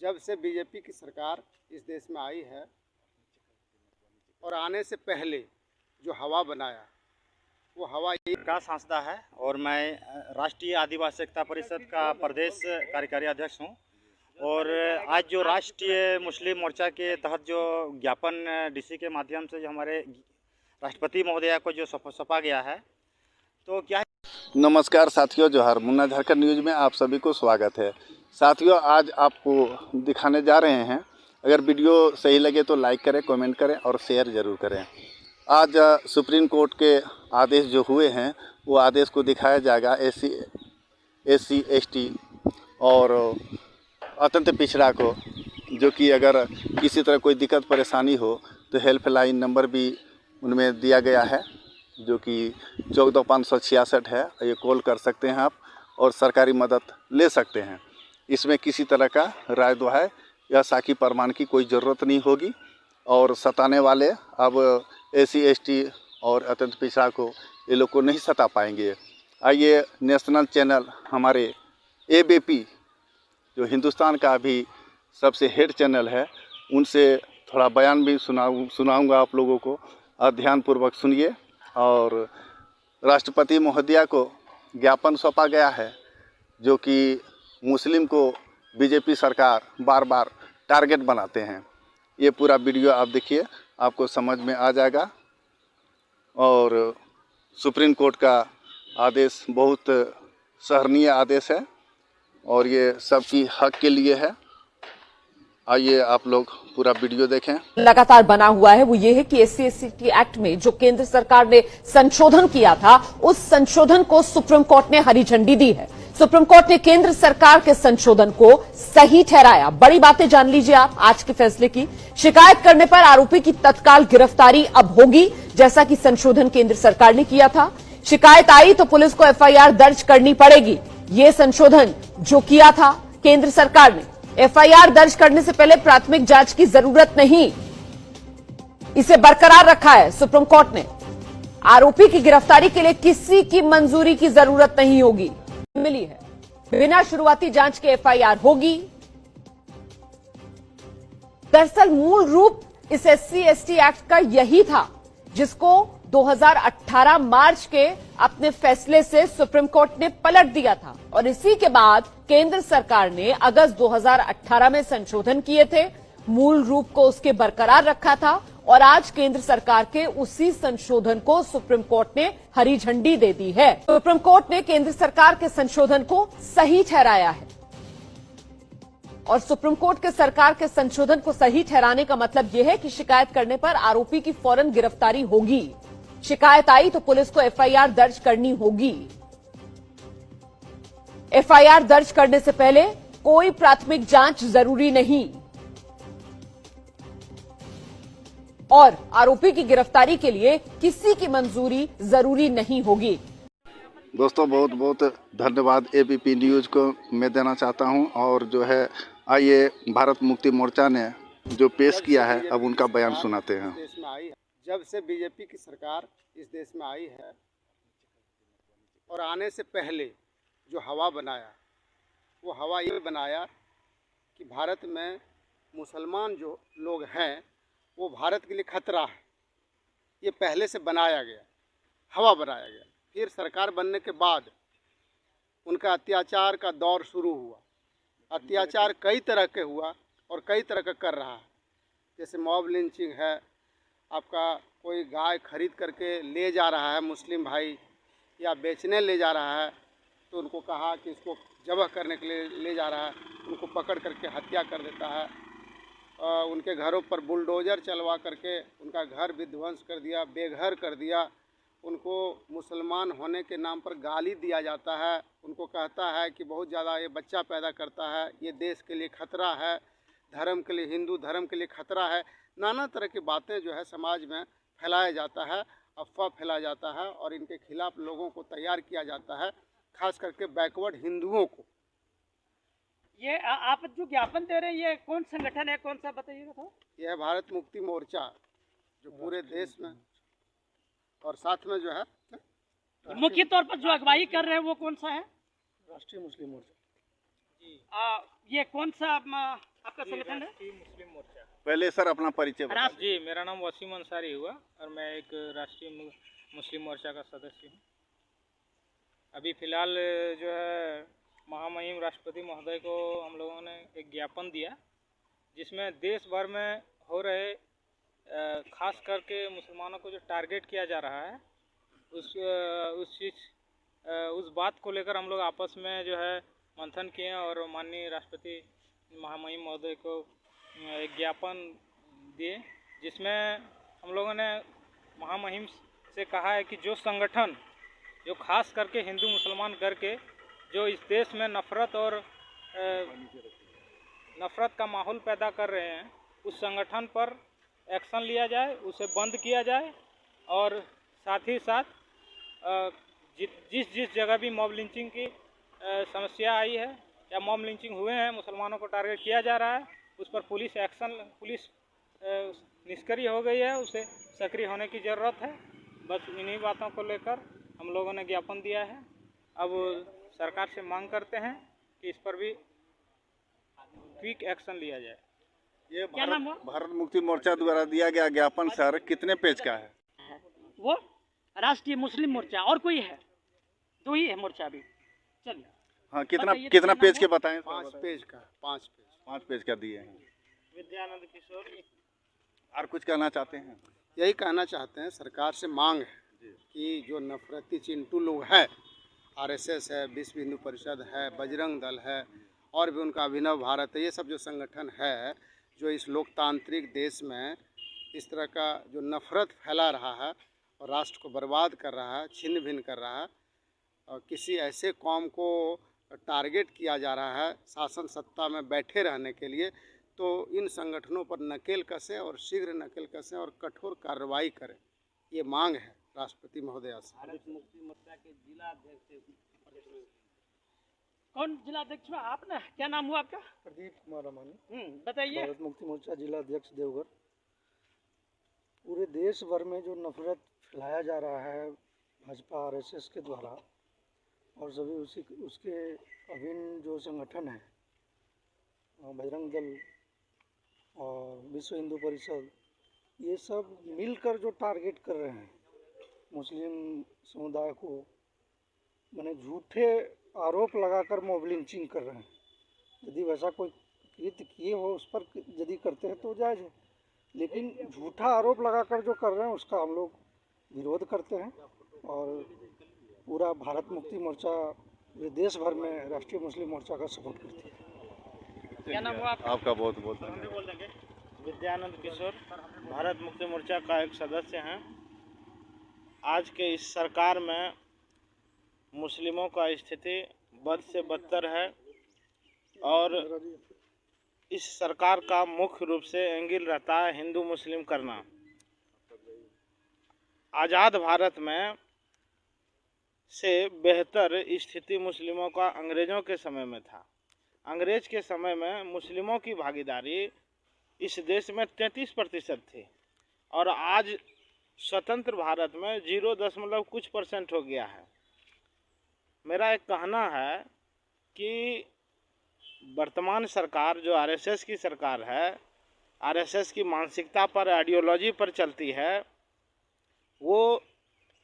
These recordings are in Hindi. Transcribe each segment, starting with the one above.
जब से बीजेपी की सरकार इस देश में आई है और आने से पहले जो हवा बनाया वो हवा का सांसदा है और मैं राष्ट्रीय आदिवासी एकता परिषद का प्रदेश कार्यकारी अध्यक्ष हूं। और आज जो राष्ट्रीय मुस्लिम मोर्चा के तहत जो ज्ञापन डीसी के माध्यम से जो हमारे राष्ट्रपति महोदया को जो सौंपा गया है, तो क्या है। नमस्कार साथियों, जोहार। मुन्ना झारखंड न्यूज़ में आप सभी को स्वागत है। साथियों, आज आपको दिखाने जा रहे हैं, अगर वीडियो सही लगे तो लाइक करें, कमेंट करें और शेयर ज़रूर करें। आज सुप्रीम कोर्ट के आदेश जो हुए हैं वो आदेश को दिखाया जाएगा एससी एसटी और अत्यंत पिछड़ा को, जो कि अगर किसी तरह कोई दिक्कत परेशानी हो तो हेल्पलाइन नंबर भी उनमें दिया गया है, जो कि 14,566 है। ये कॉल कर सकते हैं आप और सरकारी मदद ले सकते हैं। इसमें किसी तरह का राय दुहाई या साखी प्रमाण की कोई ज़रूरत नहीं होगी और सताने वाले अब एससी एसटी और अत्यंत पिछड़ा को ये लोग को नहीं सता पाएंगे। आइए, नेशनल चैनल हमारे एबीपी जो हिंदुस्तान का भी सबसे हेड चैनल है, उनसे थोड़ा बयान भी सुनाऊंगा आप लोगों को। ध्यानपूर्वक सुनिए। और राष्ट्रपति महोदया को ज्ञापन सौंपा गया है, जो कि मुस्लिम को बीजेपी सरकार बार बार टारगेट बनाते हैं। ये पूरा वीडियो आप देखिए, आपको समझ में आ जाएगा। और सुप्रीम कोर्ट का आदेश बहुत सराहनीय आदेश है और ये सबकी हक के लिए है। आइए आप लोग पूरा वीडियो देखें। लगातार बना हुआ है वो ये है कि एससी/एसटी एक्ट में जो केंद्र सरकार ने संशोधन किया था, उस संशोधन को सुप्रीम कोर्ट ने हरी झंडी दी है। सुप्रीम कोर्ट ने केंद्र सरकार के संशोधन को सही ठहराया। बड़ी बातें जान लीजिए आप आज के फैसले की। शिकायत करने पर आरोपी की तत्काल गिरफ्तारी अब होगी, जैसा कि संशोधन केंद्र सरकार ने किया था। शिकायत आई तो पुलिस को एफआईआर दर्ज करनी पड़ेगी। ये संशोधन जो किया था केंद्र सरकार ने, एफआईआर दर्ज करने से पहले प्राथमिक जांच की जरूरत नहीं, इसे बरकरार रखा है सुप्रीम कोर्ट ने। आरोपी की गिरफ्तारी के लिए किसी की मंजूरी की जरूरत नहीं होगी, मिली है। बिना शुरुआती जांच के एफआईआर होगी। दरअसल मूल रूप इस एससी/एसटी एक्ट का यही था, जिसको 2018 मार्च के अपने फैसले से सुप्रीम कोर्ट ने पलट दिया था और इसी के बाद केंद्र सरकार ने अगस्त 2018 में संशोधन किए थे, मूल रूप को उसके बरकरार रखा था और आज केंद्र सरकार के उसी संशोधन को सुप्रीम कोर्ट ने हरी झंडी दे दी है। सुप्रीम कोर्ट ने केंद्र सरकार के संशोधन को सही ठहराया है और सुप्रीम कोर्ट के सरकार के संशोधन को सही ठहराने का मतलब यह है कि शिकायत करने पर आरोपी की फौरन गिरफ्तारी होगी। शिकायत आई तो पुलिस को एफआईआर दर्ज करनी होगी। एफआईआर दर्ज करने से पहले कोई प्राथमिक जांच जरूरी नहीं और आरोपी की गिरफ्तारी के लिए किसी की मंजूरी जरूरी नहीं होगी। दोस्तों, बहुत बहुत धन्यवाद एबीपी न्यूज़ को मैं देना चाहता हूं। और जो है, आइए भारत मुक्ति मोर्चा ने जो पेश किया है, अब उनका बयान सुनाते हैं। जब से बीजेपी की सरकार इस देश में आई है और आने से पहले जो हवा बनाया वो हवा ये बनाया कि भारत में मुसलमान जो लोग हैं वो भारत के लिए खतरा है। ये पहले से बनाया गया, हवा बनाया गया। फिर सरकार बनने के बाद उनका अत्याचार का दौर शुरू हुआ। अत्याचार कई तरह के हुआ और कई तरह का कर रहा है, जैसे मॉब लिंचिंग है, आपका कोई गाय खरीद करके ले जा रहा है मुस्लिम भाई या बेचने ले जा रहा है तो उनको कहा कि इसको ज़बह करने के लिए ले जा रहा है, उनको पकड़ करके हत्या कर देता है। उनके घरों पर बुलडोज़र चलवा करके उनका घर विध्वंस कर दिया, बेघर कर दिया। उनको मुसलमान होने के नाम पर गाली दिया जाता है। उनको कहता है कि बहुत ज़्यादा ये बच्चा पैदा करता है, ये देश के लिए खतरा है, धर्म के लिए, हिंदू धर्म के लिए खतरा है। नाना तरह की बातें जो है समाज में फैलाया जाता है, अफवाह फैलाया जाता है और इनके खिलाफ लोगों को तैयार किया जाता है, खास करके बैकवर्ड हिंदुओं को। ये आप जो ज्ञापन दे रहे हैं, ये कौन संगठन है, कौन सा बताइएगा तो? यह है भारत मुक्ति मोर्चा, जो पूरे देश में और साथ में जो है मुख्य तौर पर जो अगुवाई कर रहे हैं वो कौन सा है? राष्ट्रीय मुस्लिम मोर्चा। ये कौन सा आपका संगठन है? मुस्लिम मोर्चा। पहले सर अपना परिचय बताइए। जी, मेरा नाम वसीम अंसारी हुआ और मैं एक राष्ट्रीय मुस्लिम मोर्चा का सदस्य हूँ। अभी फ़िलहाल जो है महामहिम राष्ट्रपति महोदय को हम लोगों ने एक ज्ञापन दिया, जिसमें देश भर में हो रहे खास करके मुसलमानों को जो टारगेट किया जा रहा है उस बात को लेकर हम लोग आपस में जो है मंथन किए और माननीय राष्ट्रपति महामहिम महोदय को एक ज्ञापन दिए, जिसमें हम लोगों ने महामहिम से कहा है कि जो संगठन जो खास करके हिंदू मुसलमान करके जो इस देश में नफ़रत और नफ़रत का माहौल पैदा कर रहे हैं, उस संगठन पर एक्शन लिया जाए, उसे बंद किया जाए और साथ ही साथ जिस जगह भी मॉब लिंचिंग की समस्या आई है या मॉब लिंचिंग हुए हैं, मुसलमानों को टारगेट किया जा रहा है, उस पर पुलिस निष्क्रिय हो गई है, उसे सक्रिय होने की ज़रूरत है। बस इन्हीं बातों को लेकर हम लोगों ने ज्ञापन दिया है। अब सरकार से मांग करते हैं कि इस पर भी क्विक एक्शन लिया जाए। ये क्या नाम हुआ? भारत मुक्ति मोर्चा द्वारा दिया गया ज्ञापन सर कितने पेज का है? वो राष्ट्रीय मुस्लिम मोर्चा, और कोई है? 2 ही है मोर्चा अभी। चलिए। हाँ, बताइए, कितना नाम पेज है? के बताएं? 5 पेज का, 5 पेज। 5 पेज का दिए हैं। विद्यानंद किशोर। और कुछ कहना चाहते हैं? यही कहना चाहते हैं, सरकार से मांग है कि जो नफरती चिंटू लोग हैं, आरएसएस है, विश्व हिंदू परिषद है, बजरंग दल है और भी उनका अभिनव भारत है, ये सब जो संगठन है जो इस लोकतांत्रिक देश में इस तरह का जो नफ़रत फैला रहा है और राष्ट्र को बर्बाद कर रहा है, छिन्न भिन्न कर रहा है, और किसी ऐसे कौम को टारगेट किया जा रहा है शासन सत्ता में बैठे रहने के लिए, तो इन संगठनों पर नकेल कसें और शीघ्र नकेल कसें और कठोर कार्रवाई करें, ये मांग है राष्ट्रपति महोदया से। कौन जिला अध्यक्ष हुआ आपने? क्या नाम हुआ आपका? प्रदीप कुमार अमानी, बताइए। भारत मुक्ति मोर्चा जिला अध्यक्ष देवघर। पूरे देश भर में जो नफरत फैलाया जा रहा है भाजपा आरएसएस के द्वारा और सभी उसके अभिन्न जो संगठन हैं, बजरंग दल और विश्व हिंदू परिषद, ये सब मिलकर जो टारगेट कर रहे हैं मुस्लिम समुदाय को, माने झूठे आरोप लगाकर मॉब लिंचिंग कर रहे हैं। यदि वैसा कोई कृत्य किए हो उस पर यदि करते हैं तो जायज़ है, लेकिन झूठा आरोप लगाकर जो कर रहे हैं उसका हम लोग विरोध करते हैं और पूरा भारत मुक्ति मोर्चा पूरे देश भर में राष्ट्रीय मुस्लिम मोर्चा का सपोर्ट करती है। क्या नाम हुआ आपका? आपका बहुत बहुत हम भी बोल देंगे। विद्यानंद किशोर, भारत मुक्ति मोर्चा का एक सदस्य हैं। आज के इस सरकार में मुस्लिमों का स्थिति बद से बदतर है और इस सरकार का मुख्य रूप से एंगल रहता है हिंदू मुस्लिम करना। आज़ाद भारत में से बेहतर स्थिति मुस्लिमों का अंग्रेज़ों के समय में था। अंग्रेज के समय में मुस्लिमों की भागीदारी इस देश में 33% थी और आज स्वतंत्र भारत में 0 कुछ % हो गया है। मेरा एक कहना है कि वर्तमान सरकार जो आरएसएस की सरकार है, आरएसएस की मानसिकता पर, आइडियोलॉजी पर चलती है, वो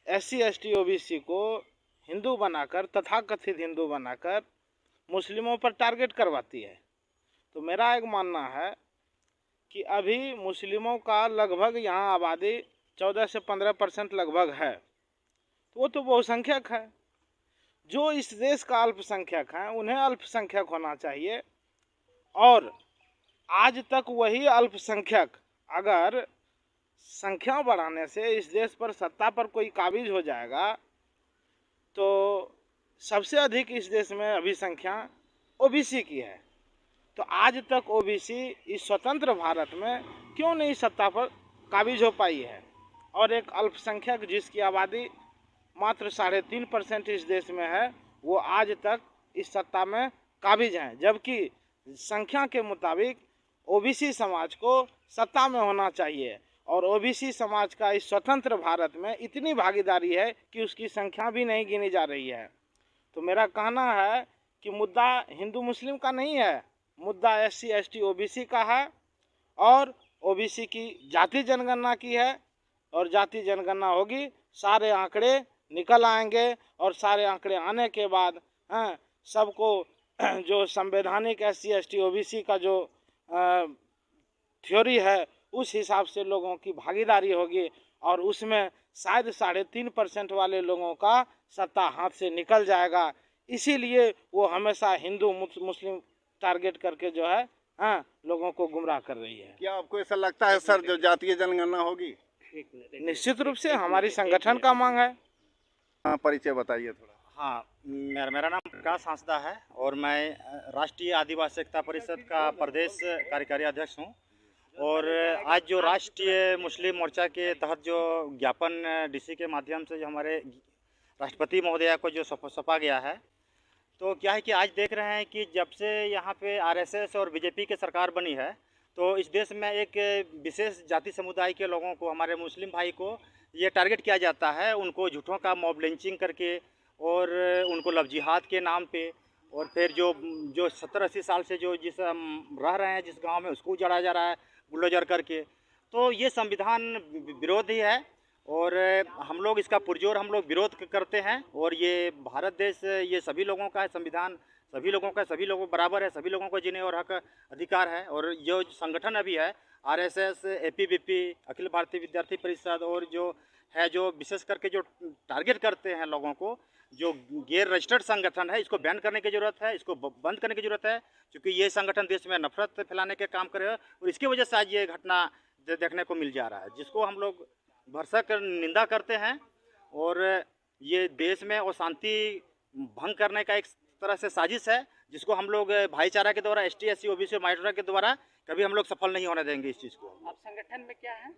SC ST OBC को हिंदू बनाकर, तथाकथित हिंदू बनाकर मुस्लिमों पर टारगेट करवाती है। तो मेरा एक मानना है कि अभी मुस्लिमों का लगभग यहाँ आबादी 14 से 15% लगभग है, तो वो तो बहुसंख्यक है। जो इस देश का अल्पसंख्यक है उन्हें अल्पसंख्यक होना चाहिए और आज तक वही अल्पसंख्यक अगर संख्या बढ़ाने से इस देश पर सत्ता पर कोई काबिज हो जाएगा तो सबसे अधिक इस देश में अभी संख्या OBC की है। तो आज तक OBC इस स्वतंत्र भारत में क्यों नहीं सत्ता पर काबिज हो पाई है और एक अल्पसंख्यक जिसकी आबादी मात्र 3.5% इस देश में है वो आज तक इस सत्ता में काबिज हैं, जबकि संख्या के मुताबिक OBC समाज को सत्ता में होना चाहिए और OBC समाज का इस स्वतंत्र भारत में इतनी भागीदारी है कि उसकी संख्या भी नहीं गिनी जा रही है। तो मेरा कहना है कि मुद्दा हिंदू मुस्लिम का नहीं है, मुद्दा SC ST OBC का है और OBC की जाति जनगणना की है। और जाति जनगणना होगी, सारे आंकड़े निकल आएंगे और सारे आंकड़े आने के बाद सबको जो संवैधानिक SC ST OBC का जो थ्योरी है उस हिसाब से लोगों की भागीदारी होगी और उसमें शायद 3.5% वाले लोगों का सत्ता हाथ से निकल जाएगा। इसीलिए वो हमेशा हिंदू मुस्लिम टारगेट करके जो है लोगों को गुमराह कर रही है। क्या आपको ऐसा लगता है सर जो जातीय जनगणना होगी? निश्चित रूप से हमारी संगठन का मांग है। हाँ, परिचय बताइए थोड़ा। हाँ, मेरा नाम प्रकाश हांसदा है और मैं राष्ट्रीय आदिवासी एकता परिषद का प्रदेश कार्यकारी अध्यक्ष हूँ। और आज जो राष्ट्रीय मुस्लिम मोर्चा के तहत जो ज्ञापन DC के माध्यम से जो हमारे राष्ट्रपति महोदया को जो सौंपा गया है, तो क्या है कि आज देख रहे हैं कि जब से यहाँ पे RSS और BJP की सरकार बनी है तो इस देश में एक विशेष जाति समुदाय के लोगों को, हमारे मुस्लिम भाई को ये टारगेट किया जाता है, उनको झूठों का मॉब लिंचिंग करके और उनको लव जिहाद के नाम पे, और फिर जो 70-80 साल से जो रह रहे हैं जिस गांव में उसको उजाड़ा जा रहा है बुलडोजर करके। तो ये संविधान विरोधी है और हम लोग इसका पुरजोर विरोध करते हैं। और ये भारत देश ये सभी लोगों का है, संविधान सभी लोगों का, सभी लोगों बराबर है, सभी लोगों को जीने और हक अधिकार है। और जो संगठन अभी है RSS, APBP, अखिल भारतीय विद्यार्थी परिषद, और जो विशेष करके जो टारगेट करते हैं लोगों को, जो गैर रजिस्टर्ड संगठन है, इसको बैन करने की ज़रूरत है, इसको बंद करने की ज़रूरत है, क्योंकि ये संगठन देश में नफरत फैलाने के काम कर रहे हैं और इसकी वजह से आज ये घटना देखने को मिल जा रहा है, जिसको हम लोग भरसक निंदा करते हैं। और ये देश में अशांति भंग करने का एक तरह से साजिश है, जिसको हम लोग भाईचारा के द्वारा, ST SC OBC और माइनॉरिटी के द्वारा कभी हम लोग सफल नहीं होने देंगे इस चीज़ को। आप संगठन में क्या है?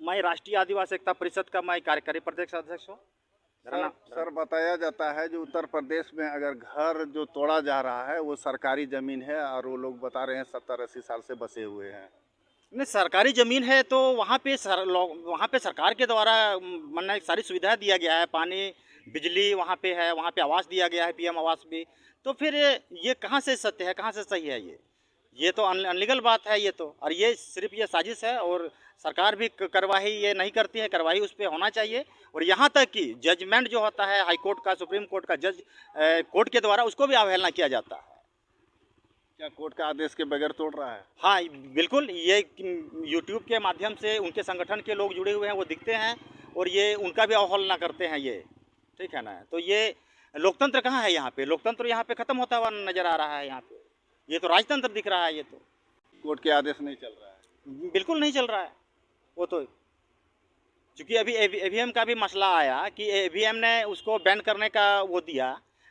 मैं राष्ट्रीय आदिवासी एकता परिषद का मैं कार्यकारी प्रदेश अध्यक्ष हूँ। सर बताया जाता है जो उत्तर प्रदेश में अगर घर जो तोड़ा जा रहा है वो सरकारी ज़मीन है और वो लोग बता रहे हैं 70-80 साल से बसे हुए हैं। नहीं, सरकारी ज़मीन है तो वहाँ पे सरकार के द्वारा मानना सारी सुविधा दिया गया है, पानी बिजली वहाँ पे है, वहाँ पे आवास दिया गया है, PM आवास भी। तो फिर ये कहाँ से सत्य है, कहाँ से सही है? ये तो अनलीगल बात है ये तो। और ये सिर्फ ये साजिश है और सरकार भी कार्रवाई ये नहीं करती है, कार्रवाई उस पर होना चाहिए। और यहाँ तक कि जजमेंट जो होता है हाई कोर्ट का, सुप्रीम कोर्ट का जज कोर्ट के द्वारा, उसको भी अवहेलना किया जाता है। क्या कोर्ट का आदेश के बगैर तोड़ रहा है? हाँ बिल्कुल, ये यूट्यूब के माध्यम से उनके संगठन के लोग जुड़े हुए हैं, वो दिखते हैं और ये उनका भी अवहेलना करते हैं ये, ठीक है ना। तो ये लोकतंत्र कहाँ है यहाँ पे? लोकतंत्र यहाँ पे ख़त्म होता हुआ नज़र आ रहा है यहाँ पे। ये तो राजतंत्र दिख रहा है। ये तो कोर्ट के आदेश नहीं चल रहा है, बिल्कुल नहीं चल रहा है वो तो। चूँकि अभी EVM का भी मसला आया कि EVM ने उसको बैन करने का वो दिया,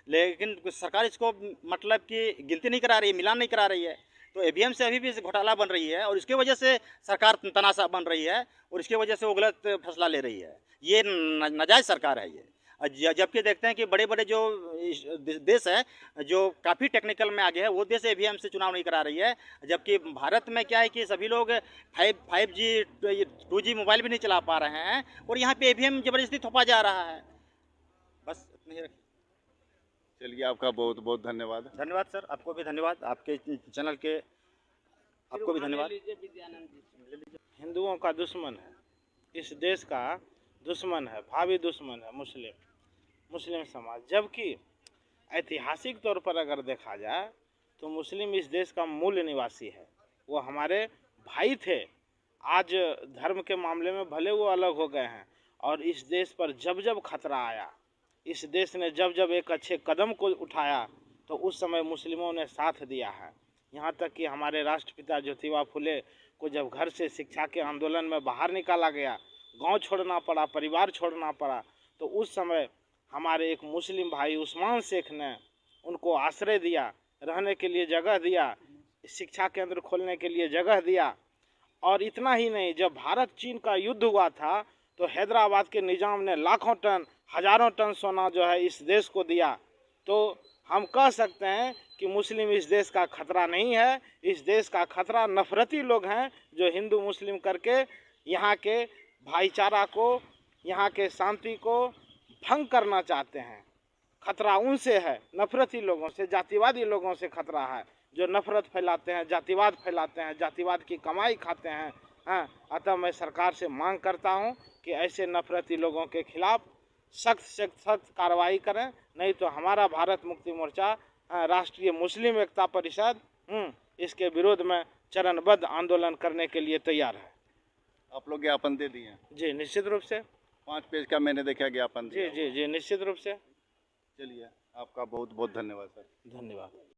लेकिन सरकार इसको मतलब कि गिनती नहीं करा रही है, मिलान नहीं करा रही है। तो EVM से अभी भी घोटाला बन रही है और इसकी वजह से सरकार तनाशा बन रही है और इसकी वजह से वो गलत फैसला ले रही है। ये नाजायज़ सरकार है ये। जबकि देखते हैं कि बड़े बड़े जो देश है जो काफ़ी टेक्निकल में आगे है, वो देश EVM से चुनाव नहीं करा रही है। जबकि भारत में क्या है कि सभी लोग 5G 2G मोबाइल भी नहीं चला पा रहे हैं और यहाँ पे EVM ज़बरदस्ती थोपा जा रहा है। बस इतना ही रखिए। चलिए, आपका बहुत बहुत धन्यवाद। धन्यवाद सर, आपको भी धन्यवाद, आपके चैनल के आपको भी धन्यवाद। हिंदुओं का दुश्मन है, इस देश का दुश्मन है, भावी दुश्मन है मुस्लिम समाज। जबकि ऐतिहासिक तौर पर अगर देखा जाए तो मुस्लिम इस देश का मूल निवासी है, वो हमारे भाई थे। आज धर्म के मामले में भले वो अलग हो गए हैं और इस देश पर जब जब खतरा आया, इस देश ने जब जब एक अच्छे कदम को उठाया तो उस समय मुस्लिमों ने साथ दिया है। यहाँ तक कि हमारे राष्ट्रपिता ज्योतिबा फुले को जब घर से शिक्षा के आंदोलन में बाहर निकाला गया, गांव छोड़ना पड़ा, परिवार छोड़ना पड़ा, तो उस समय हमारे एक मुस्लिम भाई उस्मान शेख ने उनको आश्रय दिया, रहने के लिए जगह दिया, शिक्षा केंद्र खोलने के लिए जगह दिया। और इतना ही नहीं, जब भारत चीन का युद्ध हुआ था तो हैदराबाद के निज़ाम ने लाखों टन, हज़ारों टन सोना जो है इस देश को दिया। तो हम कह सकते हैं कि मुस्लिम इस देश का खतरा नहीं है, इस देश का खतरा नफरती लोग हैं जो हिंदू मुस्लिम करके यहाँ के भाईचारा को, यहाँ के शांति को भंग करना चाहते हैं। खतरा उनसे है, नफरती लोगों से, जातिवादी लोगों से खतरा है, जो नफरत फैलाते हैं, जातिवाद फैलाते हैं, जातिवाद की कमाई खाते हैं। हाँ, अतः मैं सरकार से मांग करता हूँ कि ऐसे नफरती लोगों के खिलाफ सख्त से सख्त कार्रवाई करें, नहीं तो हमारा भारत मुक्ति मोर्चा, राष्ट्रीय मुस्लिम एकता परिषद इसके विरोध में चरणबद्ध आंदोलन करने के लिए तैयार है। आप लोग ज्ञापन दे दिए हैं? जी निश्चित रूप से। 5 पेज का मैंने देखा ज्ञापन जी जी जी निश्चित रूप से। चलिए, आपका बहुत बहुत धन्यवाद सर। धन्यवाद।